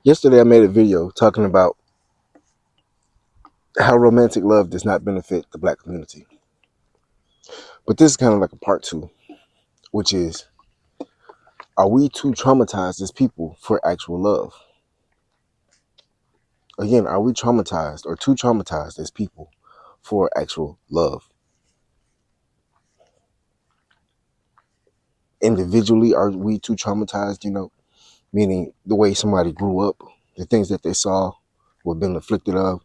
Yesterday I made a video talking about how romantic love does not benefit the black community. But this is kind of like a part two, which is, are we too traumatized as people for actual love? Again, are we traumatized or too traumatized as people for actual love? Individually, are we too traumatized, meaning the way somebody grew up, the things that they saw or been afflicted of,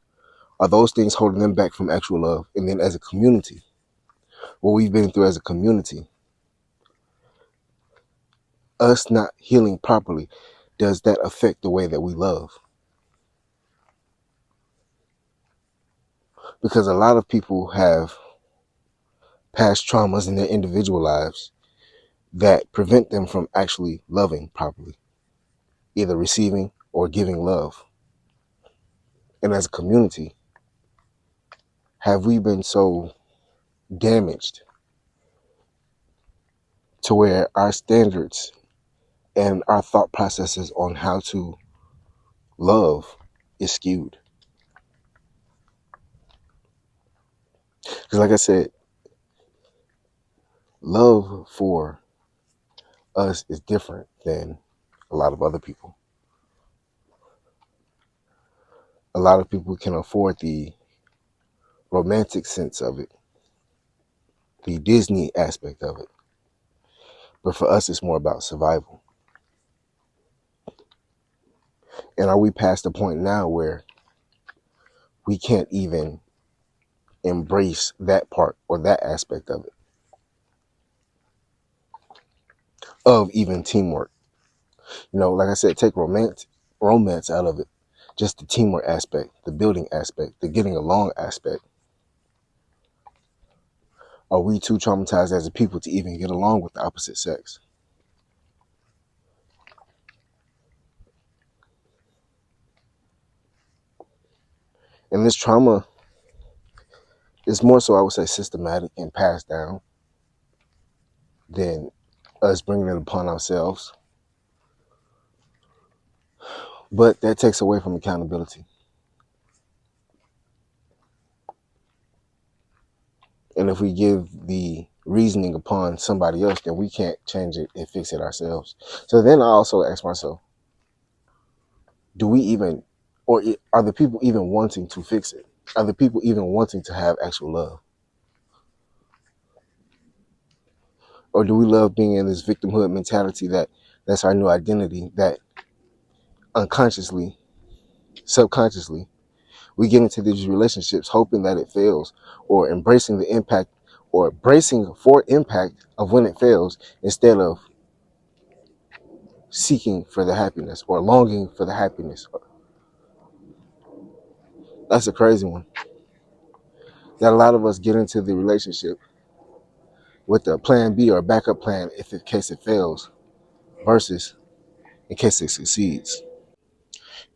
are those things holding them back from actual love? And then as a community, what we've been through as a community, us not healing properly, does that affect the way that we love? Because a lot of people have past traumas in their individual lives that prevent them from actually loving properly, either receiving or giving love. And as a community, have we been so damaged to where our standards and our thought processes on how to love is skewed? Because like I said, love for us is different than a lot of other people. A lot of people can afford the romantic sense of it, the Disney aspect of it. But for us, it's more about survival. And are we past the point now where we can't even embrace that part or that aspect of it, of even teamwork? Like I said, take romance out of it. Just the teamwork aspect, the building aspect, the getting along aspect. Are we too traumatized as a people to even get along with the opposite sex? And this trauma is more so, I would say, systematic and passed down than us bringing it upon ourselves. But that takes away from accountability. And if we give the reasoning upon somebody else, then we can't change it and fix it ourselves. So then I also ask myself, do we even, or are the people even wanting to fix it? Are the people even wanting to have actual love? Or do we love being in this victimhood mentality that's our new identity, that unconsciously, subconsciously, we get into these relationships hoping that it fails, or embracing the impact, or bracing for impact of when it fails, instead of seeking for the happiness or longing for the happiness? That's a crazy one. That a lot of us get into the relationship with a plan B or a backup plan if in case it fails, versus in case it succeeds.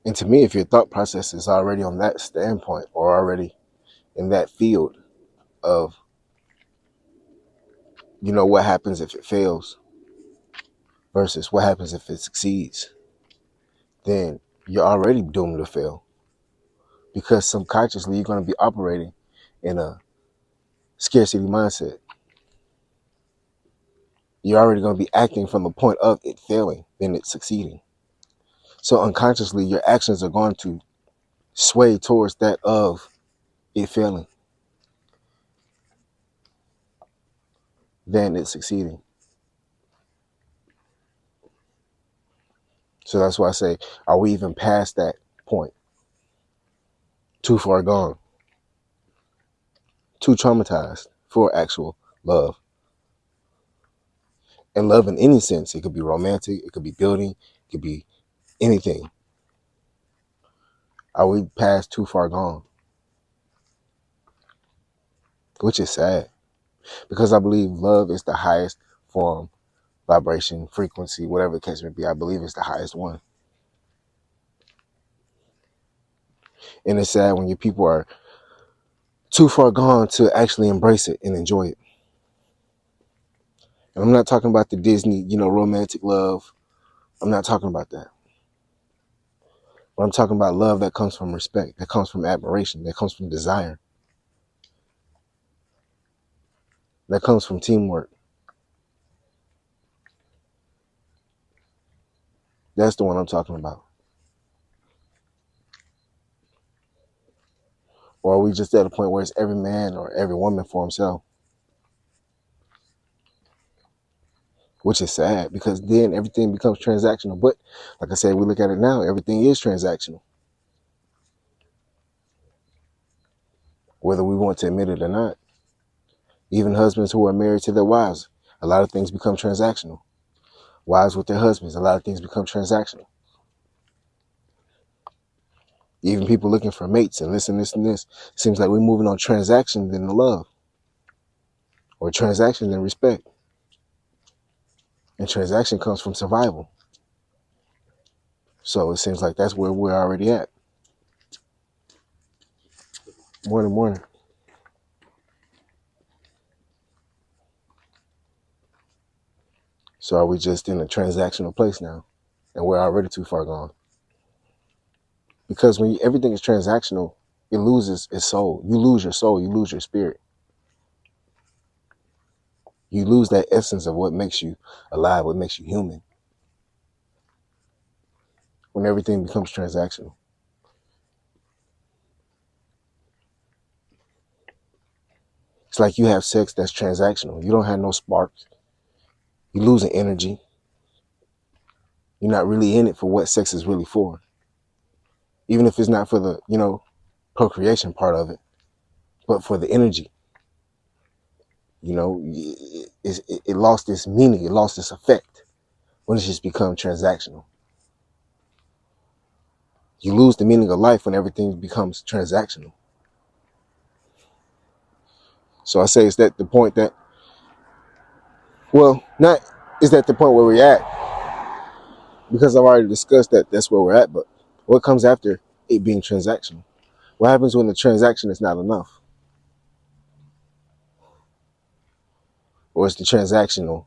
And to me, if your thought process is already on that standpoint or already in that field of, what happens if it fails versus what happens if it succeeds, then you're already doomed to fail, because subconsciously you're going to be operating in a scarcity mindset. You're already going to be acting from the point of it failing, then it's succeeding. So unconsciously, your actions are going to sway towards that of it failing, then it's succeeding. So that's why I say, are we even past that point? Too far gone? Too traumatized for actual love? And love in any sense, it could be romantic, it could be building, it could be anything. Are we past too far gone? Which is sad, because I believe love is the highest form, vibration, frequency, whatever the case may be. I believe it's the highest one. And it's sad when your people are too far gone to actually embrace it and enjoy it. And I'm not talking about the Disney, romantic love. I'm not talking about that. But I'm talking about love that comes from respect, that comes from admiration, that comes from desire, that comes from teamwork. That's the one I'm talking about. Or are we just at a point where it's every man or every woman for himself? Which is sad, because then everything becomes transactional. But like I said, we look at it now, everything is transactional, whether we want to admit it or not. Even husbands who are married to their wives, a lot of things become transactional. Wives with their husbands, a lot of things become transactional. Even people looking for mates and this and this. Seems like we're moving on transaction than love, or transaction than respect. And transaction comes from survival. So it seems like that's where we're already at. Morning, morning. So are we just in a transactional place now? And we're already too far gone. Because when everything is transactional, it loses its soul. You lose your soul. You lose your spirit. You lose that essence of what makes you alive, what makes you human, when everything becomes transactional. It's like you have sex that's transactional. You don't have no sparks. You're losing energy. You're not really in it for what sex is really for. Even if it's not for the, procreation part of it, but for the energy. It lost its meaning. It lost its effect when it's just become transactional. You lose the meaning of life when everything becomes transactional. So I say, is that the point that, well, not is that the point where we're at, because I've already discussed that that's where we're at, but what comes after it being transactional? What happens when the transaction is not enough? Or is the transactional,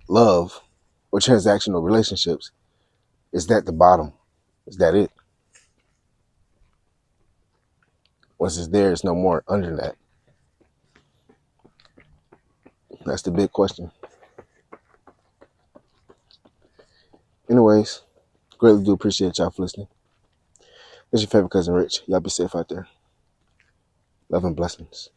love or transactional relationships, is that the bottom? Is that it? Once it's there, it's no more under that. That's the big question. Anyways, greatly do appreciate y'all for listening. It's your favorite cousin Rich. Y'all be safe out there. Love and blessings.